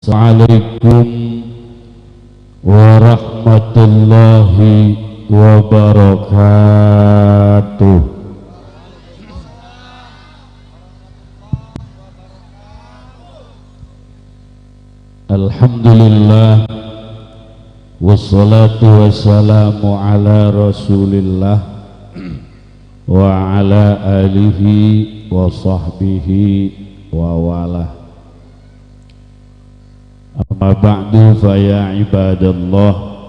Assalamualaikum warahmatullahi wabarakatuh. Alhamdulillah wassalatu wassalamu ala Rasulillah wa ala alihi wa sahbihi wa walah. Amma ba'du fa ya ibadallah,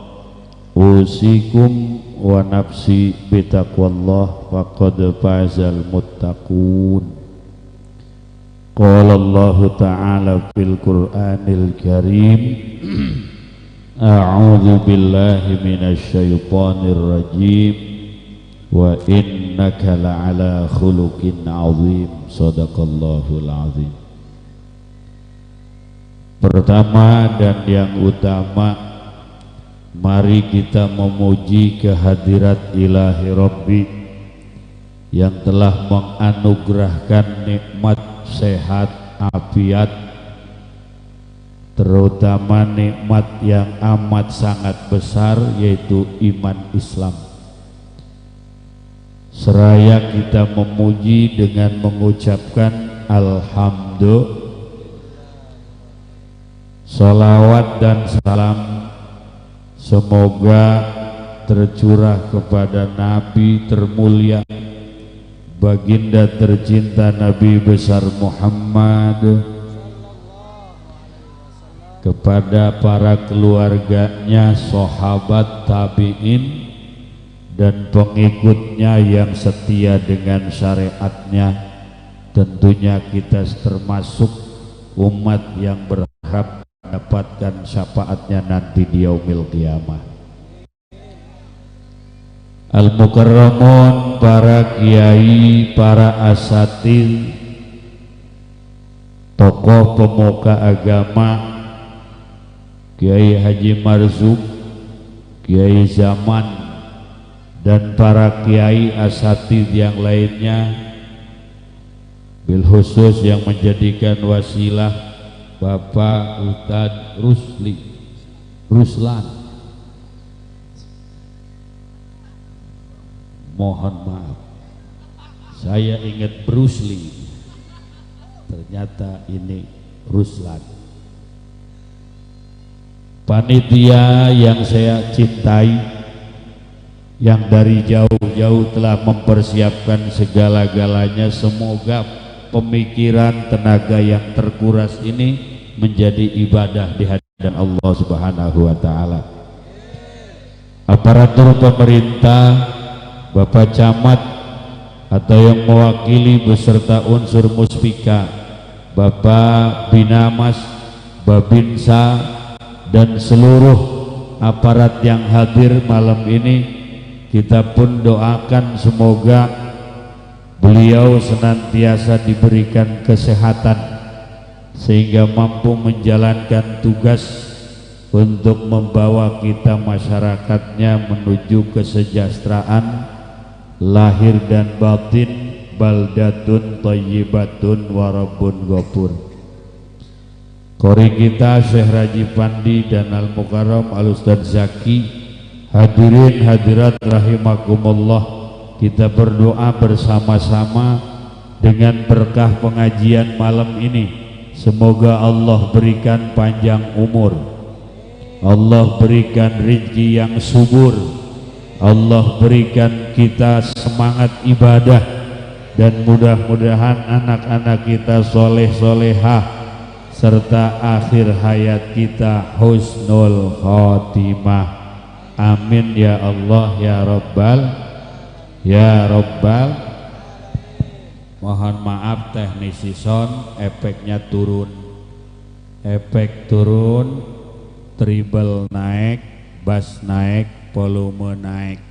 usikum wa nafsi bitaqwallah faqad fazal muttaqun. Qala Allah ta'ala fil Qur'anil Karim, a'udzu billahi minasy syaithanir rajim, wa innaka la'ala khuluqin 'azim. Shadaqallahul 'azim. Pertama dan yang utama, mari kita memuji kehadirat ilahi Rabbi yang telah menganugerahkan nikmat sehat afiat, terutama nikmat yang amat sangat besar, yaitu iman Islam. Seraya kita memuji dengan mengucapkan alhamdulillah. Salawat dan salam semoga tercurah kepada Nabi termulia, baginda tercinta Nabi besar Muhammad, kepada para keluarganya, sahabat, tabi'in, dan pengikutnya yang setia dengan syariatnya. Tentunya kita termasuk umat yang berharap mendapatkan syafaatnya nanti di yaumil qiyamah. Al-Mukarramun, para kiai, para asatidz, tokoh pemuka agama, Kiai Haji Marzuq, Kiai Zaman, dan para kiai asatidz yang lainnya, bil khusus yang menjadikan wasilah Bapak Ustadz Ruslan, mohon maaf, saya ingat Bruce Lee, ternyata ini Ruslan. Panitia yang saya cintai, yang dari jauh-jauh telah mempersiapkan segala-galanya, semoga pemikiran tenaga yang terkuras ini menjadi ibadah di hadapan Allah Subhanahu wa ta'ala. Aparatur pemerintah, Bapak Camat atau yang mewakili beserta unsur muspika, Bapak Binamas, Babinsa, dan seluruh aparat yang hadir malam ini, kita pun doakan semoga beliau senantiasa diberikan kesehatan sehingga mampu menjalankan tugas untuk membawa kita masyarakatnya menuju kesejahteraan lahir dan batin, baldatun thayyibatun warabbun ghafur. Qori kita Syekh Raji Pandi dan Al-Mukarram Al-Ustadz Zaki, hadirin hadirat rahimakumullah, kita berdoa bersama-sama dengan berkah pengajian malam ini. Semoga Allah berikan panjang umur, Allah berikan rezeki yang subur, Allah berikan kita semangat ibadah, dan mudah-mudahan anak-anak kita soleh-solehah, serta akhir hayat kita husnul khotimah. Amin ya Allah ya Rabbal. Mohon maaf teknisi sound, efeknya turun, efek turun, treble naik, bass naik, volume naik.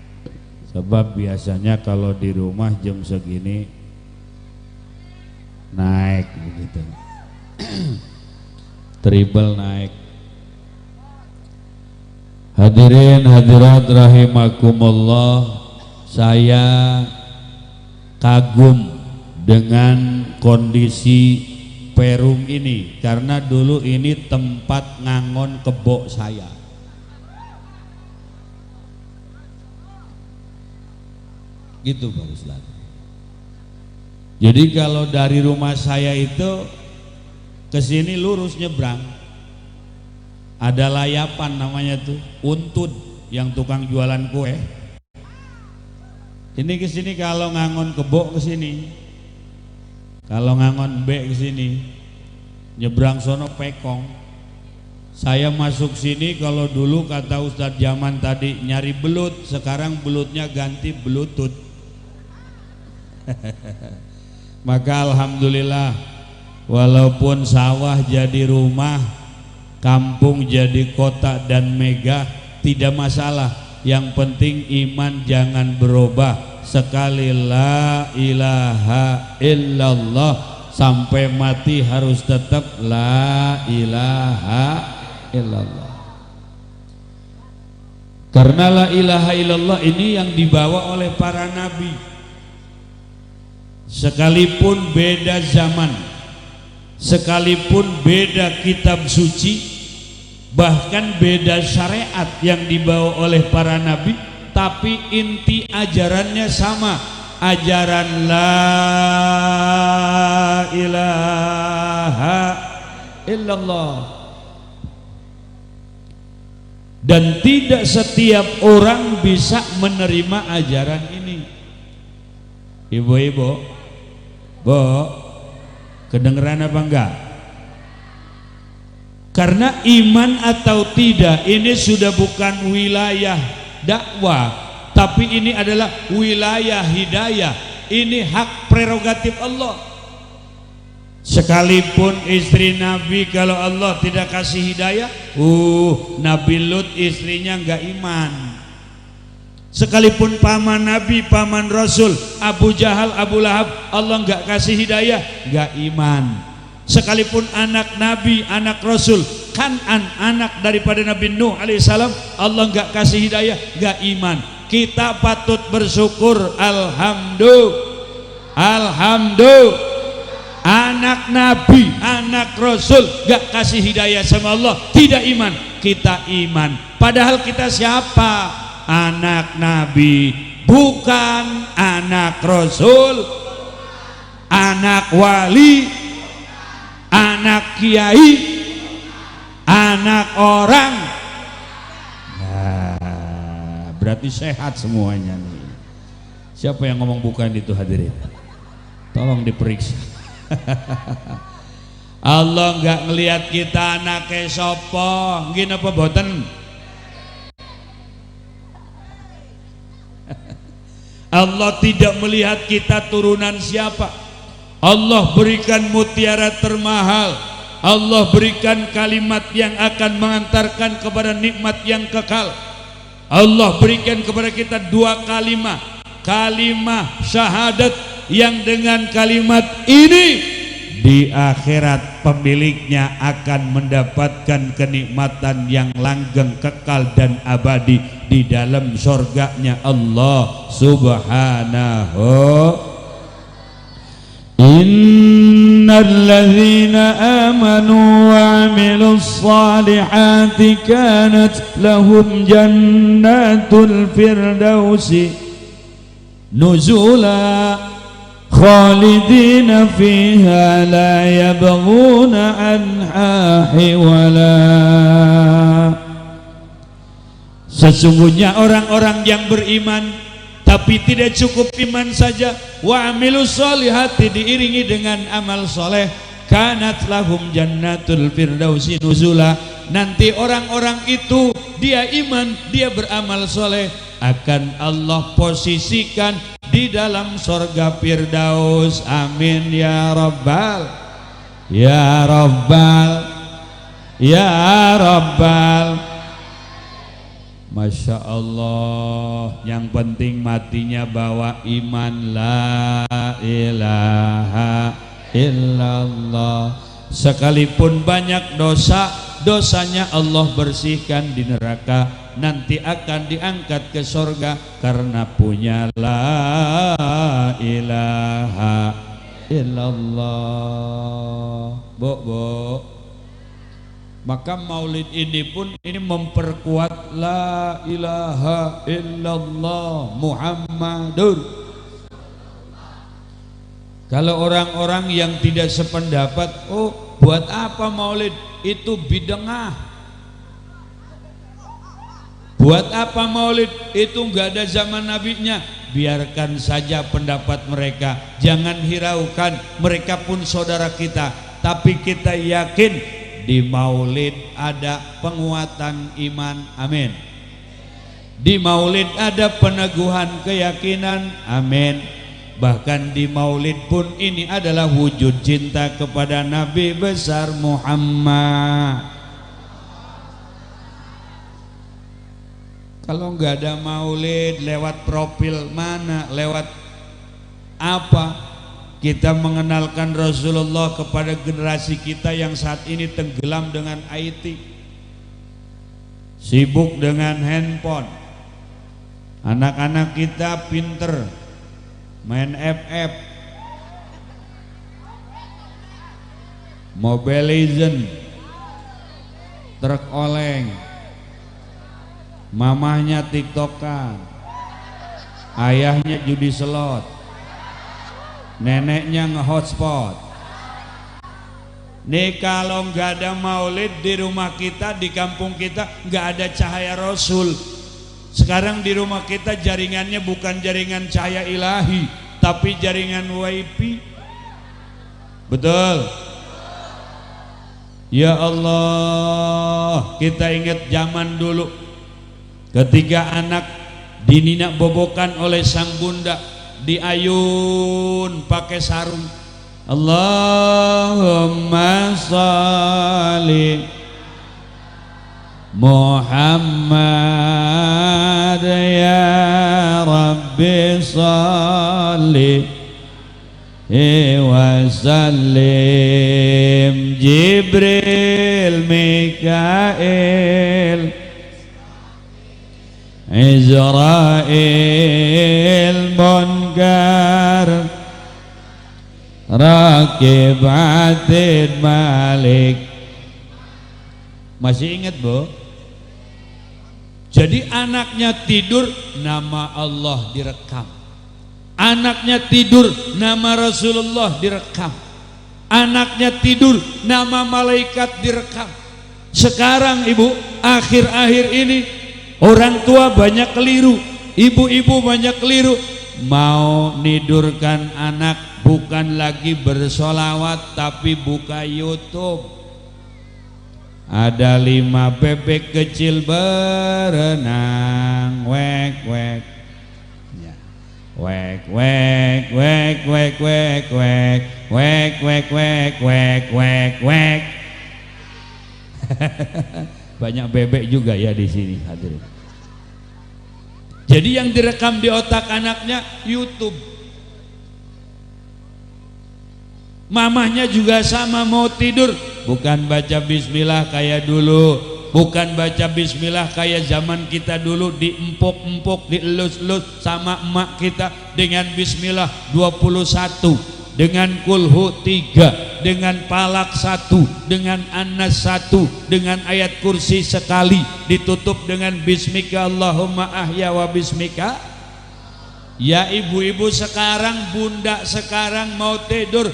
Sebab biasanya kalau di rumah jam segini naik begitu, treble naik. Hadirin hadirat rahimakumullah, saya kagum dengan kondisi Perum ini, karena dulu ini tempat ngangon kebo saya. Gitu Pak Ustaz. Jadi kalau dari rumah saya itu ke sini lurus nyebrang, ada layapan namanya tuh, Untun yang tukang jualan kue. Ini ke sini kalau ngangon kebo ke sini, kalau ngangon be ke sini, nyebrang sono Pekong. Saya masuk sini kalau dulu kata Ustadz zaman tadi nyari belut, sekarang belutnya ganti belutut. Maka alhamdulillah, walaupun sawah jadi rumah, kampung jadi kota dan megah, tidak masalah. Yang penting iman jangan berubah. Sekali la ilaha illallah sampai mati harus tetap la ilaha illallah. Karena la ilaha illallah ini yang dibawa oleh para nabi. Sekalipun beda zaman, sekalipun beda kitab suci, bahkan beda syariat yang dibawa oleh para nabi, tapi inti ajarannya sama, ajaran la ilaha illallah. Dan tidak setiap orang bisa menerima ajaran ini. Ibu-ibu, Bo, kedengeran apa enggak? Karena iman atau tidak ini sudah bukan wilayah dakwah, tapi ini adalah wilayah hidayah. Ini hak prerogatif Allah. Sekalipun istri Nabi kalau Allah tidak kasih hidayah, Nabi Lut istrinya enggak iman. Sekalipun paman Nabi, paman Rasul, Abu Jahal, Abu Lahab, Allah enggak kasih hidayah, enggak iman. Sekalipun anak Nabi, anak Rasul, Kan'an, anak daripada Nabi Nuh alaihissalam, Allah enggak kasih hidayah, enggak iman. Kita patut bersyukur, alhamdulillah, anak Nabi, anak Rasul enggak kasih hidayah sama Allah, tidak iman, kita iman. Padahal kita siapa? Anak Nabi, bukan anak Rasul, anak wali, anak kiai, anak orang. Nah, berarti sehat semuanya nih. Siapa yang ngomong bukan itu hadirin? Tolong diperiksa. Allah nggak ngelihat kita anaknya sopo, gini apa boten? Allah tidak melihat kita turunan siapa. Allah berikan mutiara termahal, Allah berikan kalimat yang akan mengantarkan kepada nikmat yang kekal. Allah berikan kepada kita dua kalimat, kalimat syahadat, yang dengan kalimat ini di akhirat pemiliknya akan mendapatkan kenikmatan yang langgeng, kekal dan abadi di dalam surganya Allah Subhanahu. Innal ladzina amanu wa 'amilus salihati kanat lahum jannatul firdausi nuzula khalidina fiha la yabghuna anha hiwala. Sesungguhnya orang-orang yang beriman tapi tidak cukup iman saja, wa amilus solihati diiringi dengan amal soleh, kanat lahum jannatul firdausi nuzula. Nanti orang-orang itu dia iman, dia beramal soleh, akan Allah posisikan di dalam surga Firdaus. Amin ya Rabbal, ya Rabbal, ya Rabbal. Masya Allah. Yang penting matinya bawa iman, la ilaha illallah. Sekalipun banyak dosa, dosanya Allah bersihkan di neraka, nanti akan diangkat ke surga karena punya la ilaha illallah. Maka maulid ini pun ini memperkuat la ilaha illallah Muhammadur. Kalau orang-orang yang tidak sependapat, oh buat apa maulid? Itu bid'ah. Buat apa maulid? Itu enggak ada zaman nabinya. Biarkan saja pendapat mereka, jangan hiraukan, mereka pun saudara kita. Tapi kita yakin di maulid ada penguatan iman, amin. Di maulid ada peneguhan keyakinan, amin. Bahkan di maulid pun ini adalah wujud cinta kepada Nabi besar Muhammad. Kalau nggak ada maulid, lewat profil mana, lewat apa kita mengenalkan Rasulullah kepada generasi kita yang saat ini tenggelam dengan IT, sibuk dengan handphone. Anak-anak kita pinter main FF, Mobile Legends, truk oleng, mamahnya tiktokan, ayahnya judi slot, neneknya nge-hotspot. Nih kalau nggak ada maulid di rumah kita, di kampung kita nggak ada cahaya Rasul. Sekarang di rumah kita jaringannya bukan jaringan cahaya ilahi, tapi jaringan WiFi. Betul? Ya Allah, kita ingat zaman dulu ketika anak dininak bobokan oleh sang bunda, diayun pakai sarung. Allahumma sholli Muhammad ya Rabbi sholli wa sallim. Jibril, Mikail, Israel, Munkar, Rakib, Atid, Malik. Masih ingat Bu? Jadi anaknya tidur, nama Allah direkam. Anaknya tidur, nama Rasulullah direkam. Anaknya tidur, nama malaikat direkam. Sekarang Ibu, akhir-akhir ini orang tua banyak keliru, ibu-ibu banyak keliru. Mau nidurkan anak bukan lagi bersolawat, tapi buka YouTube. Ada 5 bebek kecil berenang, wek wek, ya. Wek wek wek wek wek wek wek wek wek wek wek wek. Banyak bebek juga ya di sini hadirin. Jadi yang direkam di otak anaknya YouTube. Mamahnya juga sama, mau tidur bukan baca bismillah kayak dulu, bukan baca bismillah kayak zaman kita dulu, diempuk-empuk, dielus-elus sama emak kita dengan bismillah 21, dengan kulhu 3, dengan palak 1, dengan anas 1, dengan ayat kursi sekali, ditutup dengan bismika Allahumma ahya wa bismika. Ya ibu-ibu sekarang, bunda sekarang mau tidur,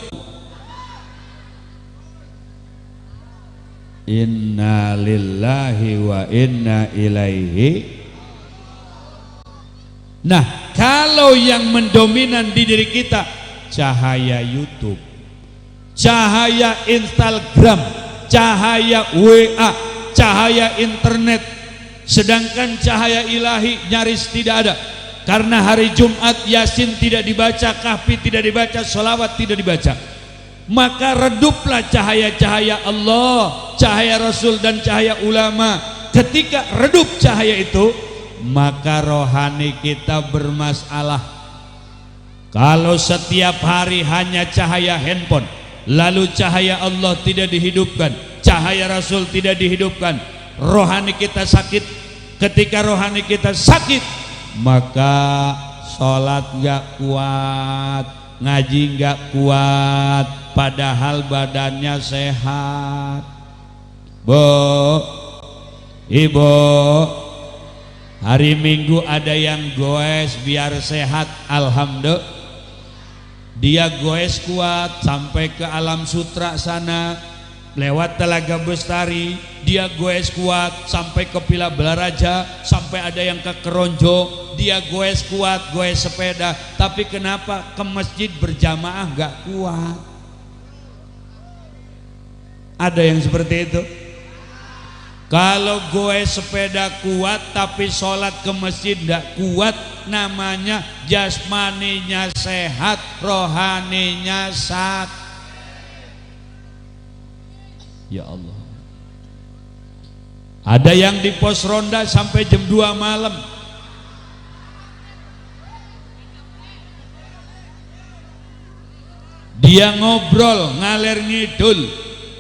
inna lillahi wa inna ilaihi. Nah, kalau yang mendominan di diri kita cahaya YouTube, cahaya Instagram, cahaya WA, cahaya internet, sedangkan cahaya ilahi nyaris tidak ada. Karena hari Jumat Yasin tidak dibaca, Kahfi tidak dibaca, sholawat tidak dibaca. Maka reduplah cahaya-cahaya Allah, cahaya Rasul dan cahaya ulama. Ketika redup cahaya itu, maka rohani kita bermasalah. Kalau setiap hari hanya cahaya handphone, lalu cahaya Allah tidak dihidupkan, cahaya Rasul tidak dihidupkan, rohani kita sakit. Ketika rohani kita sakit, maka sholat gak kuat, ngaji nggak kuat padahal badannya sehat. Bu, ibu, hari Minggu ada yang goes biar sehat, alhamdulillah. Dia goes kuat sampai ke Alam Sutra sana, lewat Telaga Bestari. Dia goes kuat sampai ke Pila Belaraja, sampai ada yang ke Keronjo. Dia goes kuat, goes sepeda. Tapi kenapa ke masjid berjamaah nggak kuat? Ada yang seperti itu. Kalau goes sepeda kuat tapi sholat ke masjid tidak kuat, namanya jasmaninya sehat, rohaninya sakit. Ya Allah. Ada yang di pos ronda sampai jam 2 malam. Dia ngobrol ngalir ngidul,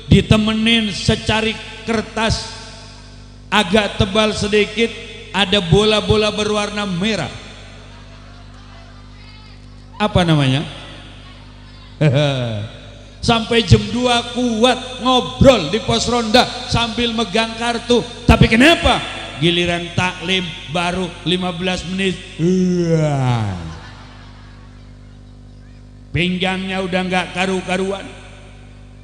ditemenin secari kertas agak tebal sedikit, ada bola-bola berwarna merah. Apa namanya? Sampai jam 2 kuat ngobrol di pos ronda sambil megang kartu. Tapi kenapa giliran taklim baru 15 menit pinggangnya udah nggak karu-karuan,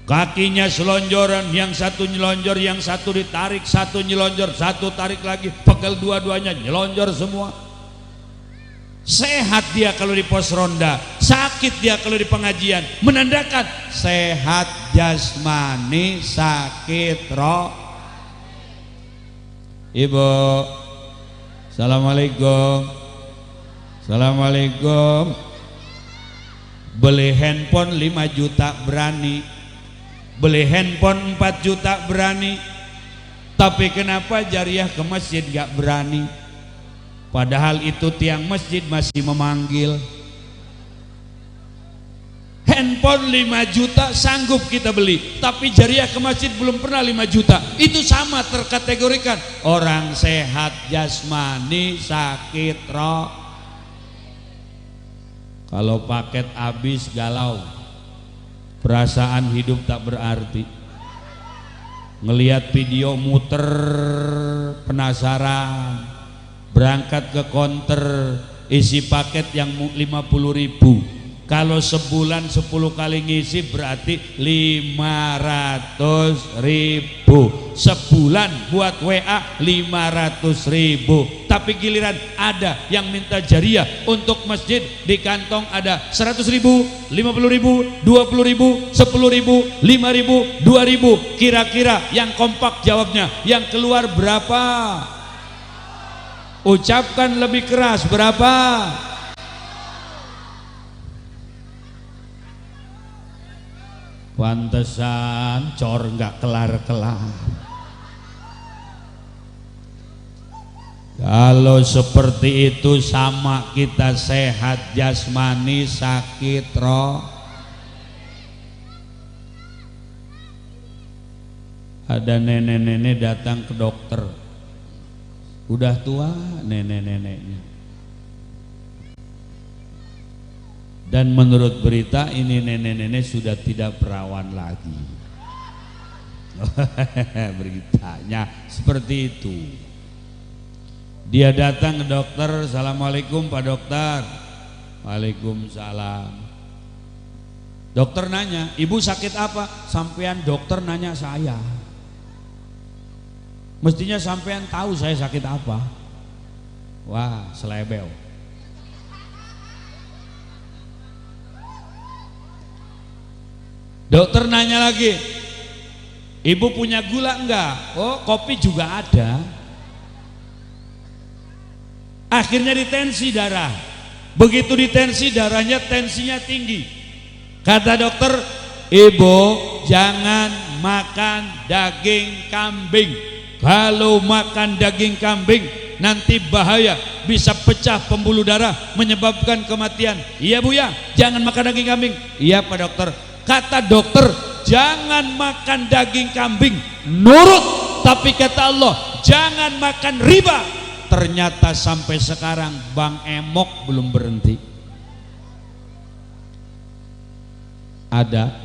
kakinya selonjoran, yang satu nyelonjor, yang satu ditarik, satu nyelonjor, satu tarik lagi, pegel dua-duanya nyelonjor semua. Sehat dia kalau di pos ronda, sakit dia kalau di pengajian, menandakan sehat jasmani, sakit roh. Ibu, assalamualaikum. Assalamualaikum. Beli handphone 5 juta berani, beli handphone 4 juta berani, tapi kenapa jariah ke masjid gak berani? Padahal itu tiang masjid masih memanggil. Handphone 5 juta sanggup kita beli, tapi jariah ke masjid belum pernah 5 juta. Itu sama terkategorikan orang sehat jasmani, sakit roh. Kalau paket habis galau, perasaan hidup tak berarti. Ngelihat video muter penasaran, berangkat ke konter isi paket yang 50.000. Kalau sebulan 10 kali ngisi berarti 500.000. Sebulan buat WA 500.000. Tapi giliran ada yang minta jariah untuk masjid, di kantong ada 100.000, 50.000, 20.000, 10.000, 5.000, 2.000. Kira-kira yang kompak jawabnya, yang keluar berapa? Ucapkan lebih keras, berapa? Pantesan cor nggak kelar-kelar. Kalau seperti itu sama kita sehat jasmani, sakit roh. Ada nenek-nenek datang ke dokter, udah tua nenek-neneknya, dan menurut berita ini nenek-nenek sudah tidak perawan lagi. Beritanya seperti itu. Dia datang ke dokter, assalamualaikum Pak Dokter. Waalaikumsalam. Dokter nanya, ibu sakit apa? Sampean dokter nanya saya. Mestinya sampean tahu saya sakit apa. Wah, selebel. Dokter nanya lagi, ibu punya gula enggak? Oh, kopi juga ada. Akhirnya ditensi darah. Begitu ditensi darahnya, tensinya tinggi. Kata dokter, ibu jangan makan daging kambing. Kalau makan daging kambing nanti bahaya, bisa pecah pembuluh darah, menyebabkan kematian. Iya bu ya, jangan makan daging kambing. Iya Pak Dokter. Kata dokter, jangan makan daging kambing, nurut. Tapi kata Allah, jangan makan riba. Ternyata sampai sekarang Bang Emok belum berhenti. Ada.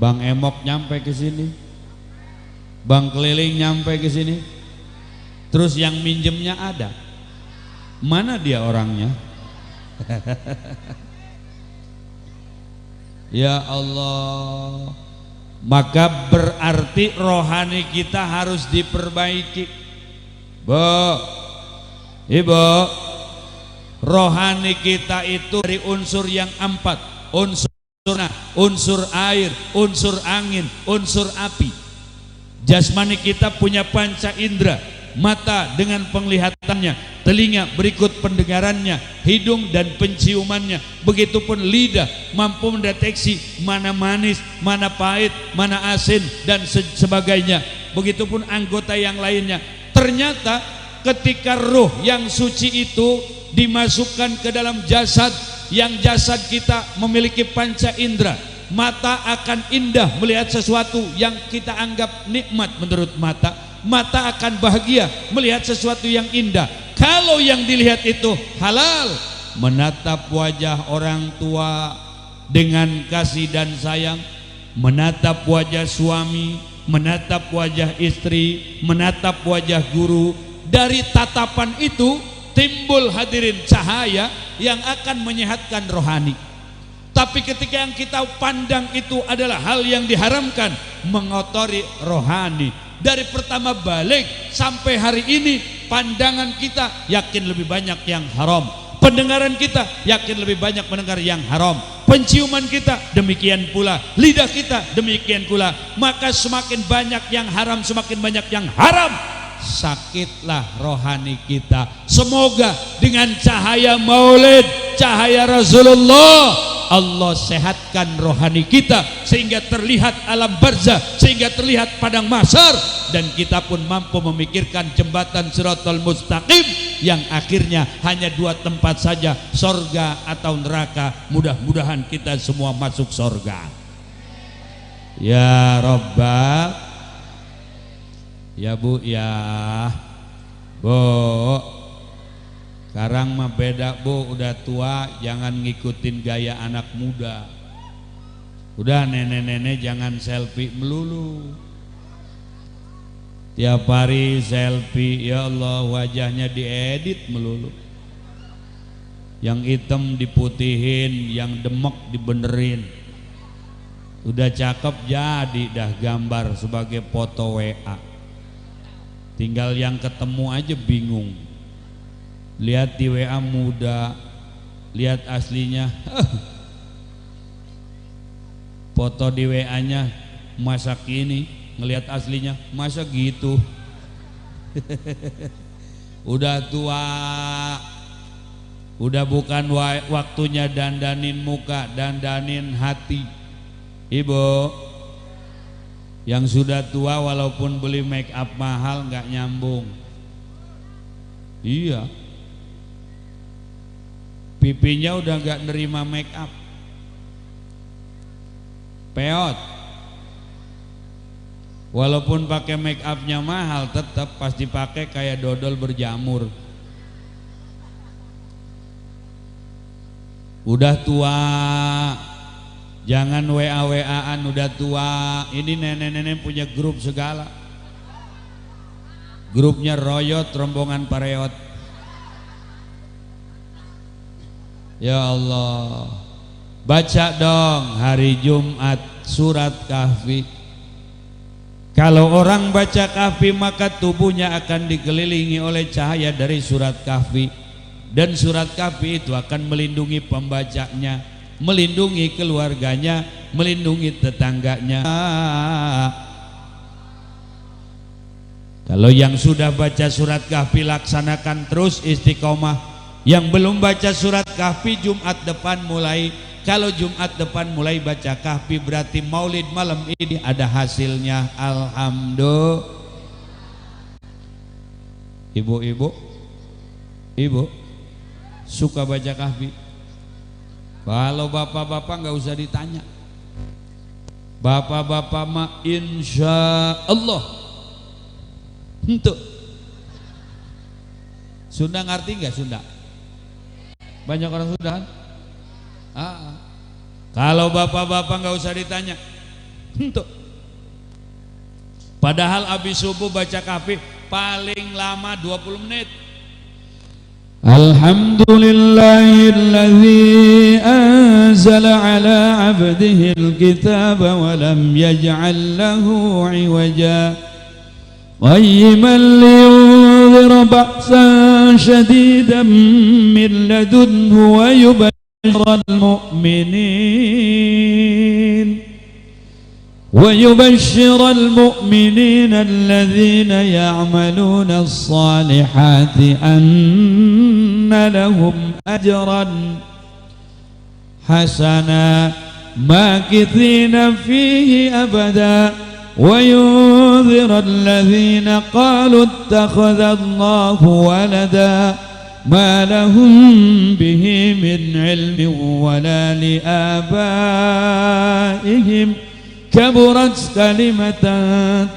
Bang Emok nyampe ke sini, Bang Keliling nyampe ke sini. Terus yang minjemnya ada. Mana dia orangnya? Ya Allah. Maka berarti rohani kita harus diperbaiki. Bu, Ibu, rohani kita itu dari unsur yang 4. Unsur air, unsur angin, unsur api. Jasmani kita punya panca indera, mata dengan penglihatannya, telinga berikut pendengarannya, hidung dan penciumannya, begitupun lidah mampu mendeteksi mana manis, mana pahit, mana asin dan sebagainya. Begitupun anggota yang lainnya. Ternyata ketika ruh yang suci itu dimasukkan ke dalam jasad, yang jasad kita memiliki panca indera, mata akan indah melihat sesuatu yang kita anggap nikmat menurut mata. Mata akan bahagia melihat sesuatu yang indah. Kalau yang dilihat itu halal, menatap wajah orang tua dengan kasih dan sayang, menatap wajah suami, menatap wajah istri, menatap wajah guru. Dari tatapan itu timbul hadirin cahaya yang akan menyehatkan rohani. Tapi ketika yang kita pandang itu adalah hal yang diharamkan, mengotori rohani. Dari pertama balik sampai hari ini, pandangan kita yakin lebih banyak yang haram, pendengaran kita yakin lebih banyak mendengar yang haram, penciuman kita demikian pula, lidah kita demikian pula. Maka semakin banyak yang haram, semakin banyak yang haram, sakitlah rohani kita. Semoga dengan cahaya maulid, cahaya Rasulullah, Allah sehatkan rohani kita sehingga terlihat alam barzah, sehingga terlihat padang mahsyar, dan kita pun mampu memikirkan jembatan Shiratal Mustaqim yang akhirnya hanya 2 tempat saja, sorga atau neraka. Mudah-mudahan kita semua masuk sorga. Ya Rabbal, ya Bu, ya Bu, sekarang mah beda Bu, udah tua jangan ngikutin gaya anak muda. Udah nenek-nenek jangan selfie melulu. Tiap hari selfie, ya Allah, wajahnya diedit melulu. Yang hitam diputihin, yang demek dibenerin. Udah cakep jadi dah gambar sebagai foto WA. Tinggal yang ketemu aja bingung. Lihat di WA muda, lihat aslinya foto di WA-nya masa kini, ngelihat aslinya masa gitu. Udah tua, udah bukan waktunya dandanin muka, dandanin hati. Ibu yang sudah tua walaupun beli make up mahal nggak nyambung. Iya, pipinya udah gak nerima make up, peot. Walaupun pakai make upnya mahal, tetap pas dipakai kayak dodol berjamur. Udah tua, jangan WA-WA-an udah tua. Ini nenek-nenek punya grup segala. Grupnya royot, rombongan pareot. Ya Allah, baca dong hari Jumat surat Kahfi. Kalau orang baca Kahfi maka tubuhnya akan dikelilingi oleh cahaya dari surat Kahfi, dan surat Kahfi itu akan melindungi pembacanya, melindungi keluarganya, melindungi tetangganya. Kalau yang sudah baca surat Kahfi laksanakan terus istiqomah. Yang belum baca surat Kahfi Jumat depan mulai. Kalau Jumat depan mulai baca Kahfi berarti maulid malam ini ada hasilnya. Alhamdulillah. Ibu-ibu, ibu suka baca Kahfi? Kalau bapak-bapak nggak usah ditanya. Bapak-bapak mah insya Allah. Untuk Sunda ngerti nggak Sunda? Banyak orang Sunda kan? Kalau bapak-bapak nggak usah ditanya. Untuk. Padahal habis subuh baca kahfi paling lama 20 menit. Alhamdulillahilladzi anzala ala 'abdihil kitaba wa lam yaj'al lahu 'iwaja qayyiman liyunzira ba'san shadidan min ladunhu wa yubashshiral mu'minin ويبشر المؤمنين الذين يعملون الصالحات أن لهم أجرا حسنا ماكثين فيه أبدا وينذر الذين قالوا اتخذ الله ولدا ما لهم به من علم ولا لآبائهم كبرت كلمة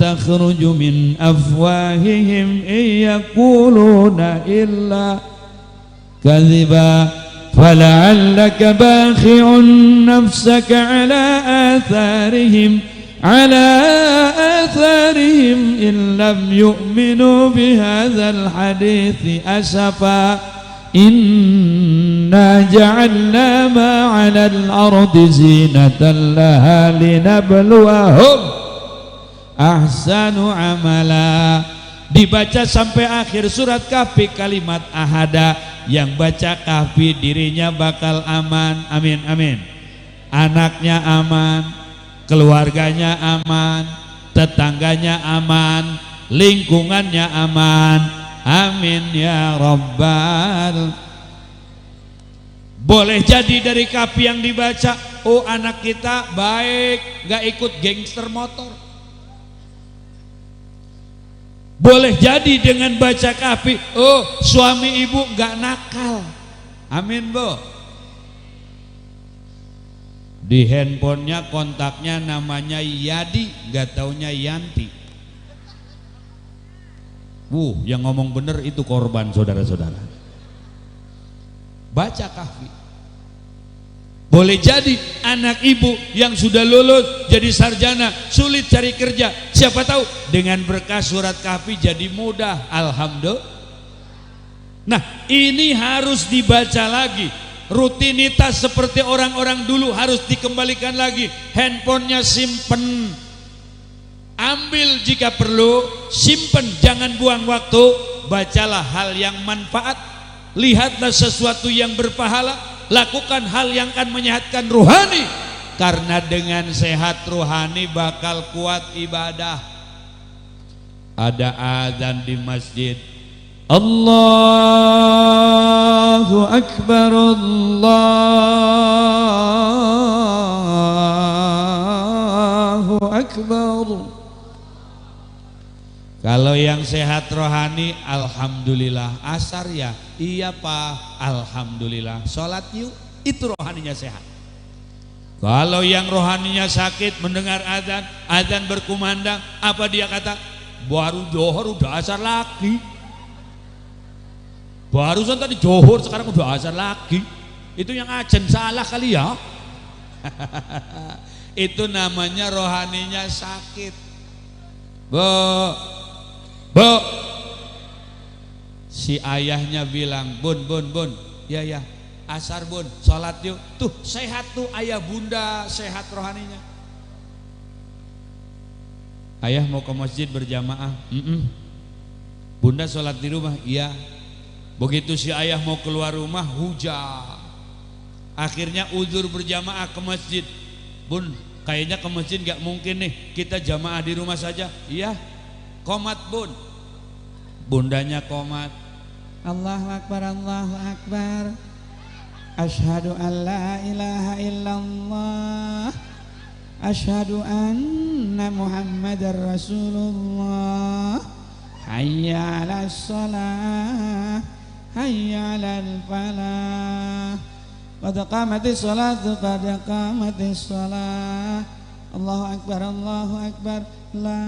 تخرج من أفواههم إن يقولون إلا كذبا فلعلك باخع نفسك على آثارهم إن لم يؤمنوا بهذا الحديث أسفا Inna ja'alna ma 'alal ardi zinatan laha linabluwahum ahsanu amala. Dibaca sampai akhir surat Kahfi kalimat ahada. Yang baca Kahfi dirinya bakal aman, amin amin. Anaknya aman, keluarganya aman, tetangganya aman, lingkungannya aman. Amin ya Rabbal. Boleh jadi dari Kahfi yang dibaca, oh anak kita baik, gak ikut gangster motor. Boleh jadi dengan baca Kahfi, oh suami ibu gak nakal. Amin bu. Di handphonenya kontaknya namanya Yadi, gak taunya Yanti. Yang ngomong bener itu korban saudara-saudara. Baca Kahfi. Boleh jadi anak ibu yang sudah lulus jadi sarjana, sulit cari kerja, siapa tahu dengan berkah surat Kahfi jadi mudah. Alhamdulillah. Nah ini harus dibaca lagi. Rutinitas seperti orang-orang dulu harus dikembalikan lagi. Handphonenya simpen, ambil jika perlu, simpen, jangan buang waktu. Bacalah hal yang manfaat, lihatlah sesuatu yang berpahala, lakukan hal yang akan menyehatkan rohani. Karena dengan sehat rohani bakal kuat ibadah. Ada azan di masjid, Allahu Akbar, Allahu Akbar. Kalau yang sehat rohani, alhamdulillah. Asar ya, iya pak, alhamdulillah. Sholat yuk, itu rohaninya sehat. Kalau yang rohaninya sakit, mendengar azan, azan berkumandang, apa dia kata? Baru johor udah asar lagi. Barusan tadi johor, sekarang udah asar lagi. Itu yang ajen salah kali ya. Itu namanya rohaninya sakit. Bu, si ayahnya bilang, bun, ya asar bun, sholat yuk. Tuh sehat tuh ayah bunda, sehat rohaninya. Ayah mau ke masjid berjamaah, bunda sholat di rumah, iya. Begitu si ayah mau keluar rumah, hujan. Akhirnya uzur berjamaah ke masjid. Bun, kayaknya ke masjid gak mungkin nih, kita jamaah di rumah saja. Iya, komat bun. Bundanya komat, Allahu Akbar, Allahu Akbar, asyhadu an la ilaha illallah, asyhadu anna Muhammadar Rasulullah, hayya 'alas shalah, hayya 'alal falah, qad qamatis shalah, qad qamatis shalah, Allahu Akbar, Allahu Akbar, la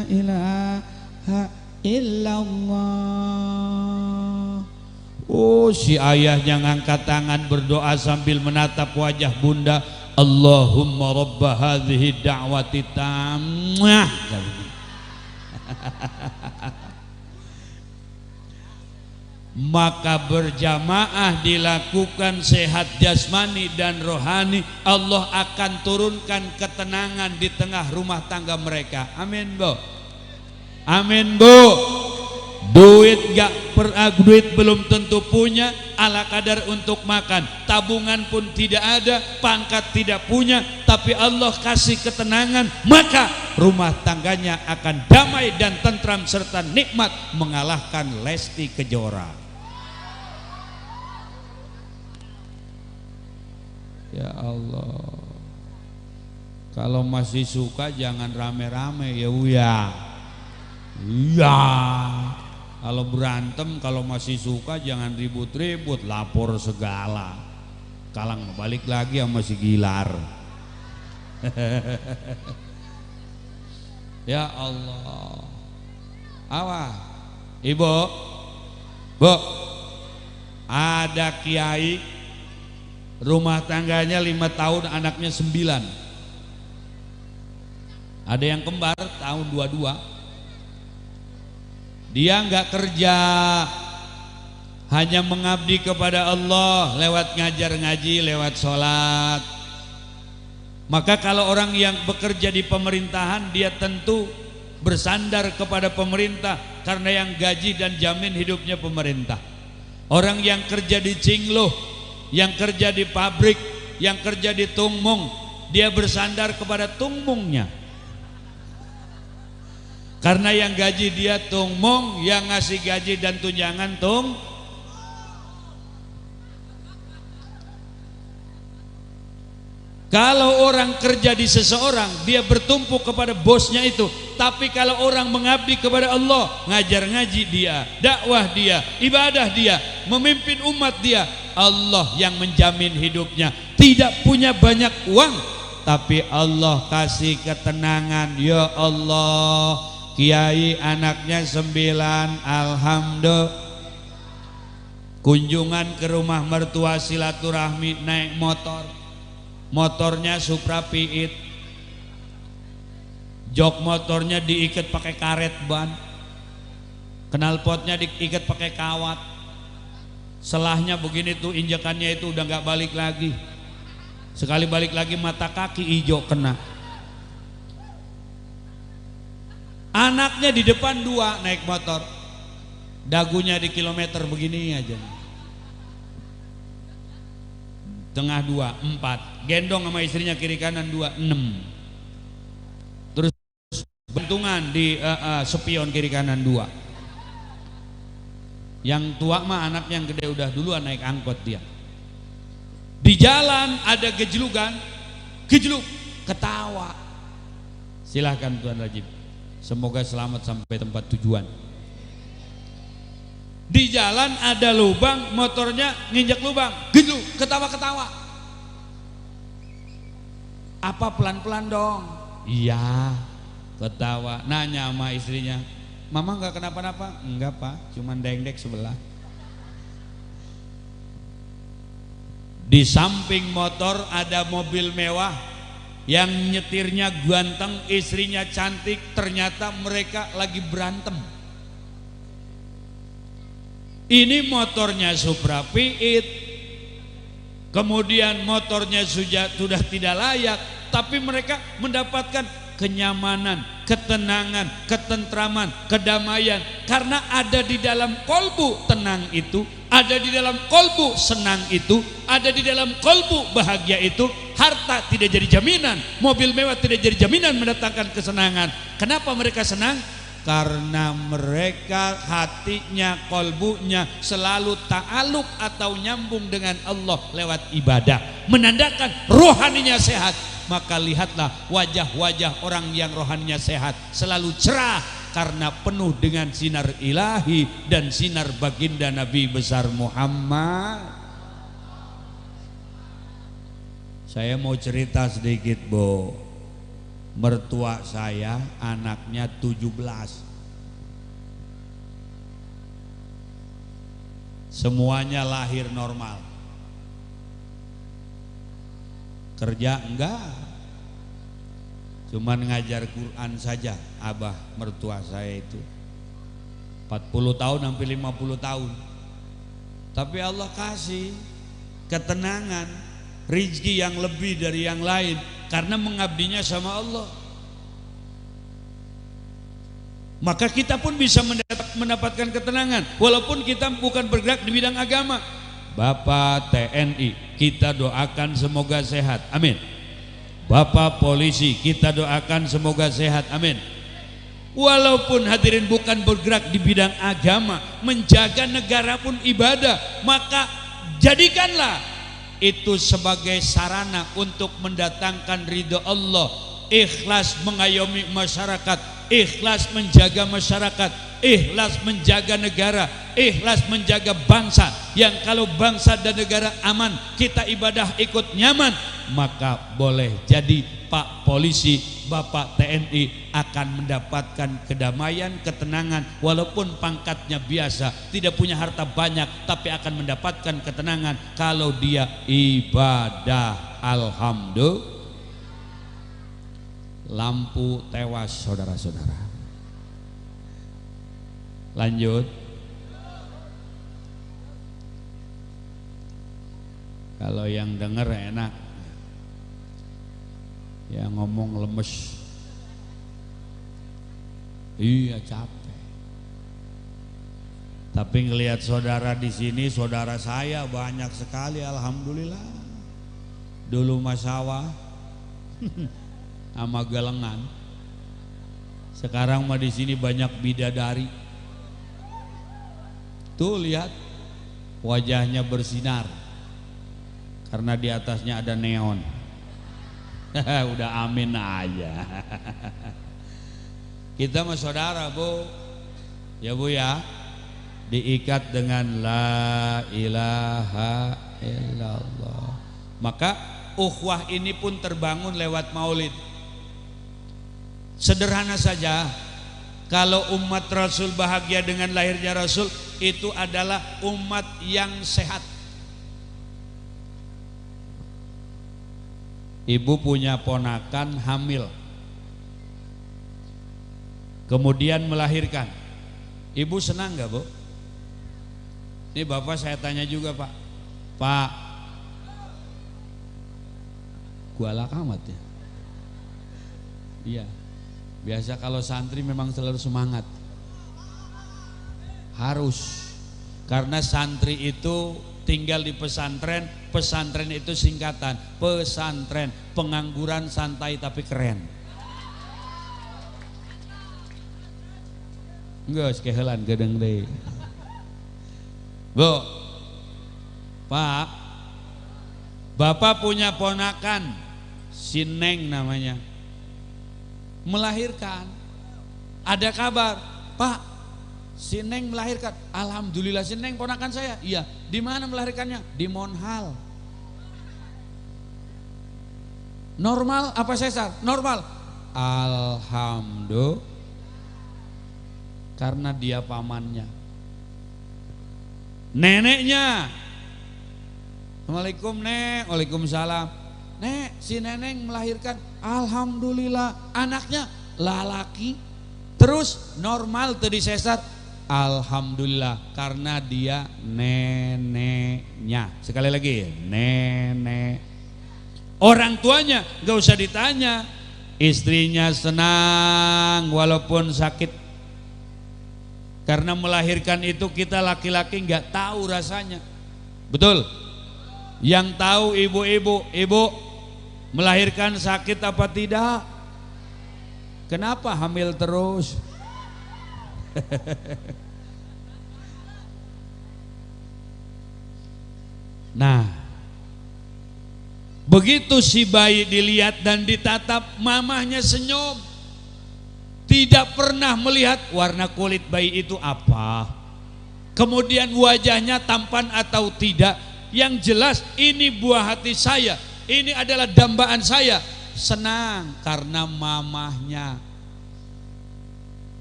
ilaha illallah, Oh, si ayahnya ngangkat tangan berdoa sambil menatap wajah bunda. Allahumma rabba hadhihi da'wati tammah. Maka berjamaah dilakukan sehat jasmani dan rohani, Allah akan turunkan ketenangan di tengah rumah tangga mereka. Amin, Bu. Amin, Bu. Duit belum tentu punya, ala kadar untuk makan, tabungan pun tidak ada, pangkat tidak punya, tapi Allah kasih ketenangan, maka rumah tangganya akan damai dan tentram serta nikmat, mengalahkan Lesti Kejora. Ya Allah, kalau masih suka jangan rame-rame ya Uya. Iya. Kalau berantem, kalau masih suka jangan ribut-ribut, lapor segala. Kalang balik lagi sama si Gilar. Ya Allah. Awas, Ibu, Bu, ada kiai rumah tangganya 5 tahun, anaknya 9. Ada yang kembar tahun 22. Dia nggak kerja, hanya mengabdi kepada Allah lewat ngajar ngaji, lewat sholat. Maka kalau orang yang bekerja di pemerintahan, dia tentu bersandar kepada pemerintah karena yang gaji dan jamin hidupnya pemerintah. Orang yang kerja di Cingluh, yang kerja di pabrik, yang kerja di Tungmung, dia bersandar kepada Tungmungnya. Karena yang gaji dia Tungmung, yang ngasih gaji dan tunjangan Kalau orang kerja di seseorang, dia bertumpu kepada bosnya itu. Tapi kalau orang mengabdi kepada Allah, ngajar ngaji dia, dakwah dia, ibadah dia, memimpin umat dia, Allah yang menjamin hidupnya. Tidak punya banyak uang, tapi Allah kasih ketenangan. Ya Allah, kiai anaknya 9, alhamdulillah. Kunjungan ke rumah mertua silaturahmi naik motor, motornya Supra Piit, jok motornya diikat pakai karet ban, knalpotnya diikat pakai kawat, selahnya begini tuh, injakannya itu udah nggak balik lagi, sekali balik lagi mata kaki hijau kena. Anaknya di depan 2 naik motor, dagunya di kilometer begini aja, tengah 2, 4, gendong sama istrinya kiri kanan 2, 6, terus bentungan di spion kiri kanan 2. Yang tua mah anak yang gede udah duluan naik angkot dia. Di jalan ada gejlukan, gejluk, ketawa. Silahkan Tuan Rajib, semoga selamat sampai tempat tujuan. Di jalan ada lubang, motornya nginjak lubang, gitu, ketawa-ketawa. Apa pelan-pelan dong? Iya, ketawa. Nanya sama istrinya, mama nggak kenapa-napa? Enggak Pak, cuman dengdek sebelah. Di samping motor ada mobil mewah, yang nyetirnya ganteng, istrinya cantik, ternyata mereka lagi berantem. Ini motornya Supra Piit, kemudian motornya sudah tidak layak, tapi mereka mendapatkan kenyamanan, ketenangan, ketentraman, kedamaian, karena ada di dalam kolbu tenang itu, ada di dalam kolbu senang itu, ada di dalam kolbu bahagia itu. Harta tidak jadi jaminan, mobil mewah tidak jadi jaminan mendatangkan kesenangan. Kenapa mereka senang? Karena mereka hatinya, kolbunya selalu ta'aluk atau nyambung dengan Allah lewat ibadah, menandakan rohaninya sehat. Maka lihatlah wajah-wajah orang yang rohaninya sehat selalu cerah, karena penuh dengan sinar ilahi dan sinar baginda Nabi besar Muhammad. Saya mau cerita sedikit, Bu. Mertua saya anaknya 17. semuanya lahir normal. Kerja enggak, cuman ngajar Quran saja. Abah mertua saya itu 40 tahun sampai 50 tahun. Tapi Allah kasih ketenangan, rizki yang lebih dari yang lain karena mengabdinya sama Allah. Maka kita pun bisa mendapatkan ketenangan walaupun kita bukan bergerak di bidang agama. Bapak TNI kita doakan semoga sehat, amin. Bapak polisi kita doakan semoga sehat, amin. Walaupun hadirin bukan bergerak di bidang agama, menjaga negara pun ibadah, maka jadikanlah itu sebagai sarana untuk mendatangkan ridho Allah. Ikhlas mengayomi masyarakat, ikhlas menjaga masyarakat, ikhlas menjaga negara, ikhlas menjaga bangsa. Yang kalau bangsa dan negara aman, kita ibadah ikut nyaman, maka boleh jadi Pak Polisi, Bapak TNI akan mendapatkan kedamaian, ketenangan. Walaupun pangkatnya biasa, tidak punya harta banyak, tapi akan mendapatkan ketenangan kalau dia ibadah. Alhamdulillah. Lampu tewas saudara-saudara. Lanjut. Kalau yang dengar enak, yang ngomong lemes. Iya capek. Tapi ngelihat saudara di sini, saudara saya banyak sekali, alhamdulillah. Dulu Masawa sama Galengan. Sekarang mah di sini banyak bidadari. Tuh lihat wajahnya bersinar karena di atasnya ada neon. Udah amin aja. Kita mah saudara Bu, ya Bu ya, diikat dengan la ilaha illallah. Maka ukhuwah ini pun terbangun lewat maulid. Sederhana saja, kalau umat Rasul bahagia dengan lahirnya Rasul, itu adalah umat yang sehat. Ibu punya ponakan hamil, kemudian melahirkan. Ibu senang gak Bu? Ini Bapak saya tanya juga Pak. Pak, gua kamat ya? Iya. Biasa kalau santri memang selalu semangat. Harus. Karena santri itu tinggal di pesantren. Pesantren itu singkatan pesantren, pengangguran santai tapi keren. Enggak, sekehelan gedeng deh. Bu, Pak, Bapak punya ponakan, si Neng namanya, melahirkan. Ada kabar, Pak, si Neng melahirkan. Alhamdulillah, si Neng ponakan saya. Iya. Di mana melahirkannya? Di Monhal. Normal apa sesar? Normal. Alhamdulillah. Karena dia pamannya. Neneknya. Assalamualaikum Nek. Waalaikumsalam. Nek, si Neneng melahirkan. Alhamdulillah. Anaknya lalaki. Terus normal tadi sesar. Alhamdulillah, karena dia neneknya. Sekali lagi, nenek. Orang tuanya gak usah ditanya. Istrinya senang walaupun sakit. Karena melahirkan itu kita laki-laki gak tahu rasanya. Betul? Yang tahu ibu-ibu, ibu melahirkan sakit apa tidak? Kenapa hamil terus? Nah, begitu si bayi dilihat dan ditatap, mamahnya senyum. Tidak pernah melihat warna kulit bayi itu apa, kemudian wajahnya tampan atau tidak. Yang jelas ini buah hati saya, ini adalah dambaan saya. Senang karena mamahnya.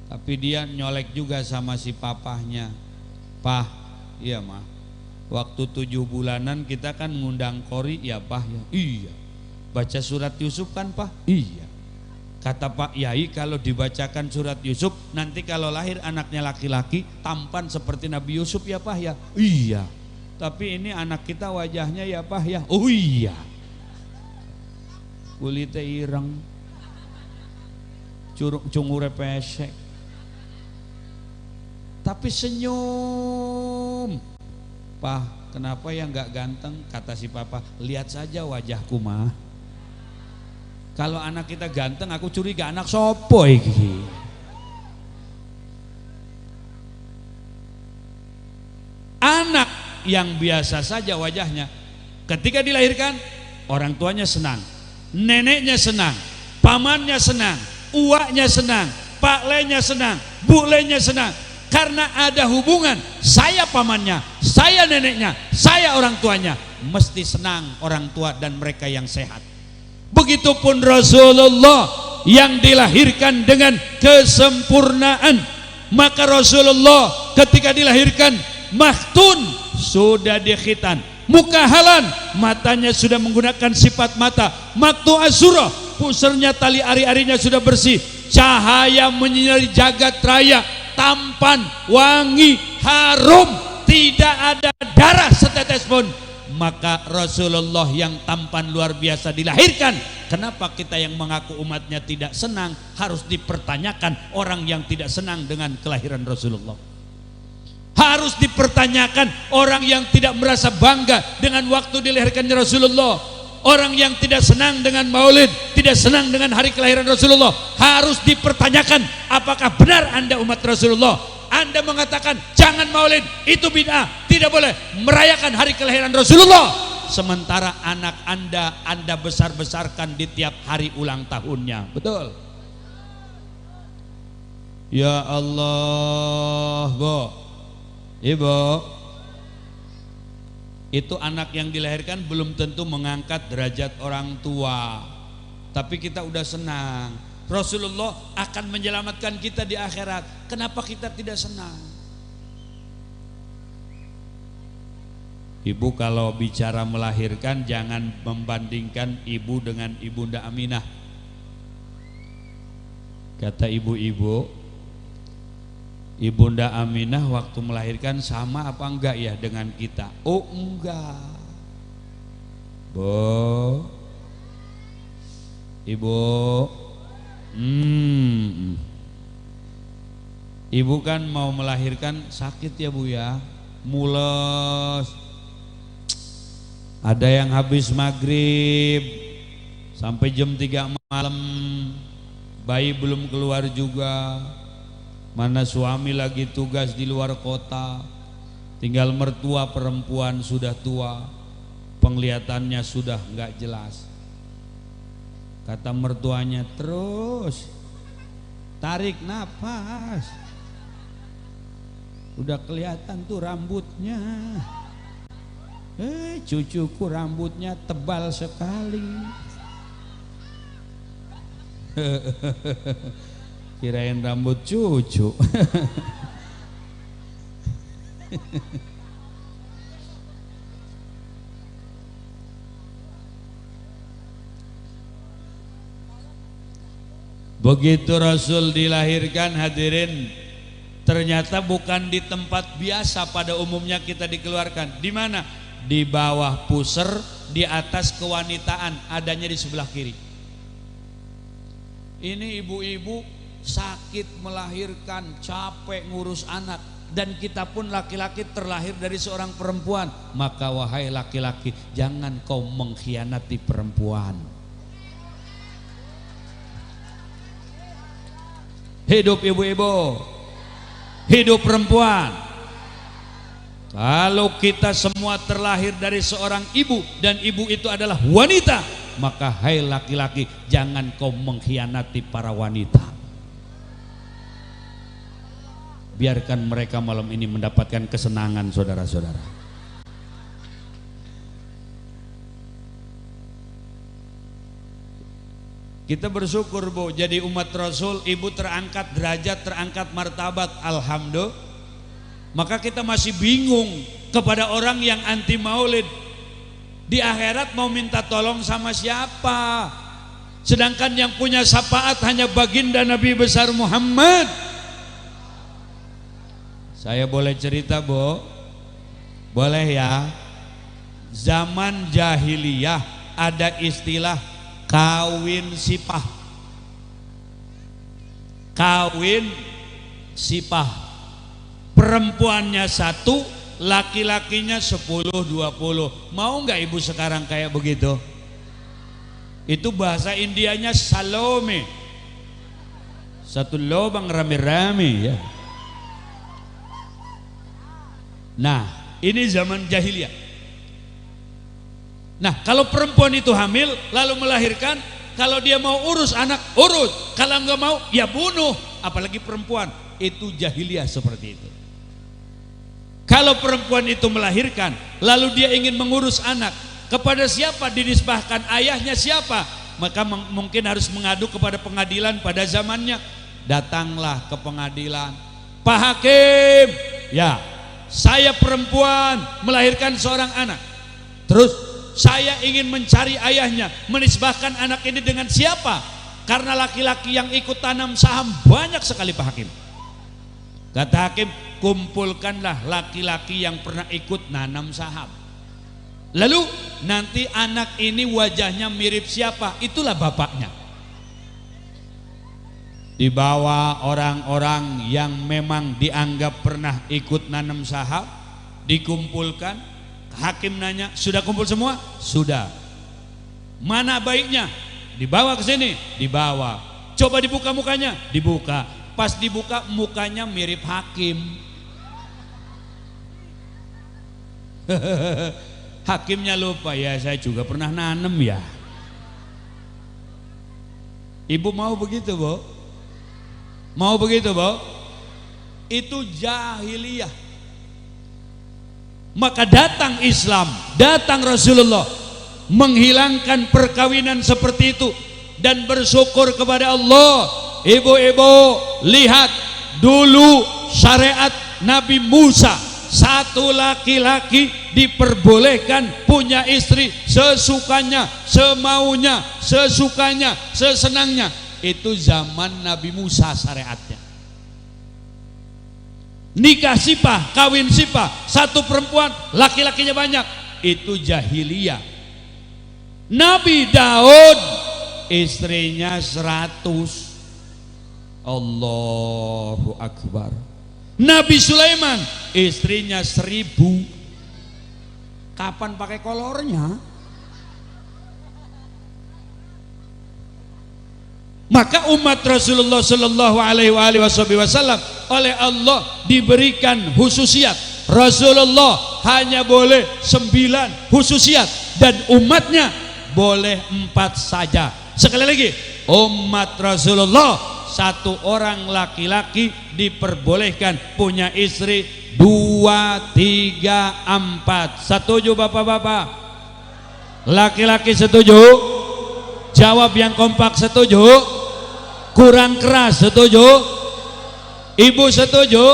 Tapi dia nyolek juga sama si papahnya. Pah, iya mah, Waktu 7 bulanan kita kan ngundang kori ya Pak ya. Iya. Baca surat Yusuf kan Pak? Iya. Kata Pak Yai kalau dibacakan surat Yusuf nanti kalau lahir anaknya laki-laki tampan seperti Nabi Yusuf ya Pak ya. Iya. Tapi ini anak kita wajahnya ya Pak ya. Oh iya. Kulitnya ireng. Cungure pesek. Tapi senyum. Pak, kenapa ya nggak ganteng? Kata si papa, lihat saja wajahku mah. Kalau anak kita ganteng, aku curiga anak sopo iki. Anak yang biasa saja wajahnya, ketika dilahirkan, orang tuanya senang, neneknya senang, pamannya senang, uaknya senang, paklenya senang, bulenya senang. Karena ada hubungan, saya pamannya, saya neneknya, saya orang tuanya, mesti senang orang tua dan mereka yang sehat. Begitupun Rasulullah yang dilahirkan dengan kesempurnaan. Maka Rasulullah ketika dilahirkan mahtun, sudah dikhitan, mukahalan, matanya sudah menggunakan sifat mata, maktu azura, pusernya tali ari-arinya sudah bersih, cahaya menyinari jagat raya, tampan, wangi, harum, tidak ada darah setetes pun. Maka Rasulullah yang tampan luar biasa dilahirkan. Kenapa kita yang mengaku umatnya tidak senang? Harus dipertanyakan orang yang tidak senang dengan kelahiran Rasulullah. Harus dipertanyakan orang yang tidak merasa bangga dengan waktu dilahirkannya Rasulullah. Orang yang tidak senang dengan maulid, tidak senang dengan hari kelahiran Rasulullah, harus dipertanyakan apakah benar Anda umat Rasulullah. Anda mengatakan jangan maulid, itu bid'ah, tidak boleh merayakan hari kelahiran Rasulullah. Sementara anak Anda besar-besarkan di tiap hari ulang tahunnya. Betul? Ya Allah, Bu, Ibu, itu anak yang dilahirkan belum tentu mengangkat derajat orang tua, tapi kita udah senang. Rasulullah akan menyelamatkan kita di akhirat. Kenapa kita tidak senang? Ibu kalau bicara melahirkan jangan membandingkan ibu dengan Ibunda Aminah. Kata ibu-ibu, Ibunda Aminah waktu melahirkan sama apa enggak ya dengan kita? Oh enggak. Bu, Ibu, Ibu kan mau melahirkan sakit ya Bu ya, mules. Ada yang habis maghrib sampai jam 3 malam, bayi belum keluar juga. Mana suami lagi tugas di luar kota, tinggal mertua perempuan sudah tua, penglihatannya sudah nggak jelas. Kata mertuanya, terus tarik nafas, udah kelihatan tuh rambutnya. Cucuku rambutnya tebal sekali. Kirain rambut cucu. Begitu Rasul dilahirkan, hadirin, ternyata bukan di tempat biasa pada umumnya kita dikeluarkan. Di mana? Di bawah puser, di atas kewanitaan, adanya di sebelah kiri. Ini ibu-ibu sakit melahirkan, capek ngurus anak, dan kita pun laki-laki terlahir dari seorang perempuan. Maka wahai laki-laki, jangan kau mengkhianati perempuan. Hidup ibu-ibu, hidup perempuan. Kalau kita semua terlahir dari seorang ibu dan ibu itu adalah wanita, maka hai laki-laki, jangan kau mengkhianati para wanita. Biarkan mereka malam ini mendapatkan kesenangan, saudara-saudara. Kita bersyukur Bu, jadi umat Rasul, ibu terangkat derajat, terangkat martabat, alhamdulillah. Maka kita masih bingung, kepada orang yang anti maulid. Di akhirat mau minta tolong sama siapa? Sedangkan yang punya syafaat hanya baginda Nabi besar Muhammad. Saya boleh cerita, Bu? Boleh ya? Zaman jahiliyah ada istilah kawin sipah. Kawin sipah. Perempuannya satu, laki-lakinya 10-20. Mau nggak ibu sekarang kayak begitu? Itu bahasa Indianya Salome. Satu lubang rame-rame ya. Nah, ini zaman jahiliyah. Nah, kalau perempuan itu hamil lalu melahirkan, kalau dia mau urus anak, urus. Kalau nggak mau, ya bunuh. Apalagi perempuan, itu jahiliyah seperti itu. Kalau perempuan itu melahirkan, lalu dia ingin mengurus anak, kepada siapa dinisbahkan? Ayahnya siapa? Maka mungkin harus mengadu kepada pengadilan pada zamannya. Datanglah ke pengadilan. Pak Hakim, ya, saya perempuan melahirkan seorang anak. Terus saya ingin mencari ayahnya, menisbahkan anak ini dengan siapa? Karena laki-laki yang ikut tanam saham banyak sekali, Pak Hakim. Kata hakim, kumpulkanlah laki-laki yang pernah ikut nanam saham. Lalu nanti anak ini wajahnya mirip siapa? Itulah bapaknya. Dibawa orang-orang yang memang dianggap pernah ikut nanam saham, dikumpulkan. Hakim nanya, sudah kumpul semua? Sudah. Mana baiknya? Dibawa ke sini, dibawa. Coba dibuka mukanya, dibuka. Pas dibuka mukanya mirip hakim. Hakimnya lupa, ya saya juga pernah nanem ya. Ibu mau begitu, Bu? Mau begitu, Bu? Itu jahiliyah. Maka datang Islam, datang Rasulullah menghilangkan perkawinan seperti itu dan bersyukur kepada Allah. Ibu-ibu, lihat dulu syariat Nabi Musa, satu laki-laki diperbolehkan punya istri sesukanya, semaunya, sesukanya, sesenangnya. Itu zaman Nabi Musa syariatnya. Nikah sipah, kawin sipah, satu perempuan, laki-lakinya banyak. Itu jahiliyah. Nabi Daud istrinya 100. Allahu Akbar. Nabi Sulaiman istrinya 1000. Kapan pakai kolornya? Maka umat Rasulullah Sallallahu Alaihi Wasallam oleh Allah diberikan khususiat. Rasulullah hanya boleh 9 khususiat dan umatnya boleh 4 saja. Sekali lagi, umat Rasulullah satu orang laki-laki diperbolehkan punya istri 2, 3, 4. Setuju bapak-bapak? Laki-laki setuju? Jawab yang kompak, setuju? Kurang keras, setuju? Ibu setuju?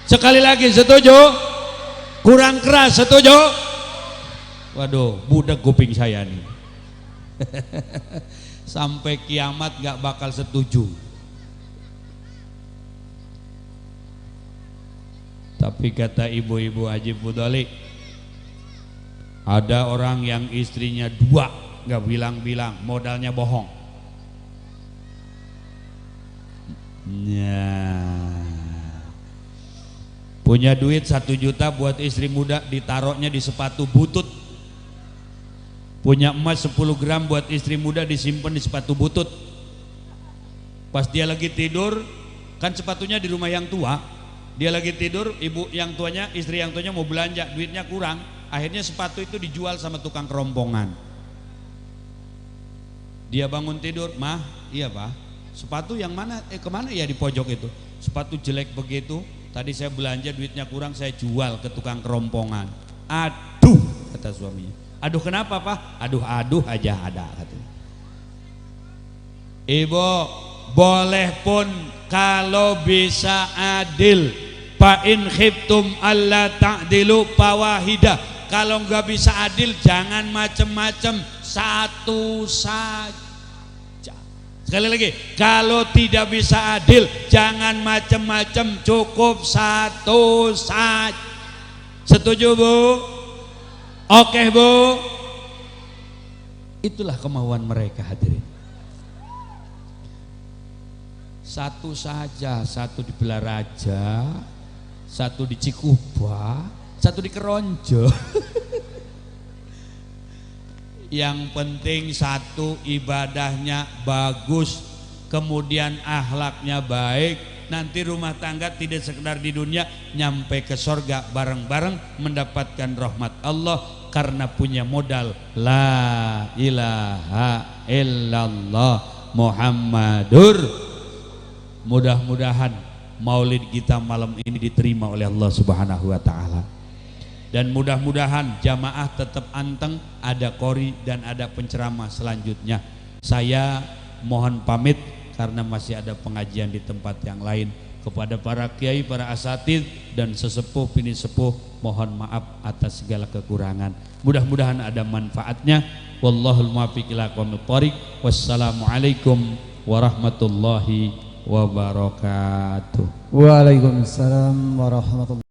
Sekali lagi, setuju? Kurang keras, setuju? Waduh, budak kuping saya nih. Sampai kiamat gak bakal setuju. Tapi kata ibu-ibu Haji Fudali, ada orang yang istrinya 2, gak bilang-bilang, modalnya bohong. Ya. Punya duit 1 juta buat istri muda, ditaruhnya di sepatu butut. Punya emas 10 gram buat istri muda, disimpan di sepatu butut. Pas dia lagi tidur, kan sepatunya di rumah yang tua, dia lagi tidur, ibu yang tuanya, istri yang tuanya mau belanja, duitnya kurang, akhirnya sepatu itu dijual sama tukang kerompongan. Dia bangun tidur, mah, iya pak, sepatu yang mana, kemana ya di pojok itu, sepatu jelek begitu, tadi saya belanja duitnya kurang, saya jual ke tukang kerompongan. Aduh, kata suaminya. Aduh kenapa pak? Aduh aja ada katanya. Ibu boleh pun kalau bisa adil, fa in khiftum alla ta'dilu fawahidah. Kalau nggak bisa adil jangan macem-macem, satu saja. Sekali lagi, kalau tidak bisa adil jangan macem-macem, cukup satu saja. Setuju Bu? Oke Bu? Itulah kemauan mereka hadirin. Satu saja, satu di Belaraja, satu di Cikuba, satu di Keronjo. Yang penting satu, ibadahnya bagus, kemudian akhlaknya baik, nanti rumah tangga tidak sekedar di dunia, nyampe ke sorga bareng-bareng mendapatkan rahmat Allah karena punya modal la ilaha illallah Muhammadur. Mudah-mudahan maulid kita malam ini diterima oleh Allah Subhanahu wa taala. Dan mudah-mudahan jamaah tetap anteng, ada qori dan ada penceramah selanjutnya. Saya mohon pamit karena masih ada pengajian di tempat yang lain. Kepada para kiai, para asatidz dan sesepuh bini sepuh, mohon maaf atas segala kekurangan. Mudah-mudahan ada manfaatnya. Wallahul muwaffiq ila aqwamit thoriq. Wassalamualaikum warahmatullahi wabarakatuh. Waalaikumsalam warahmatullahi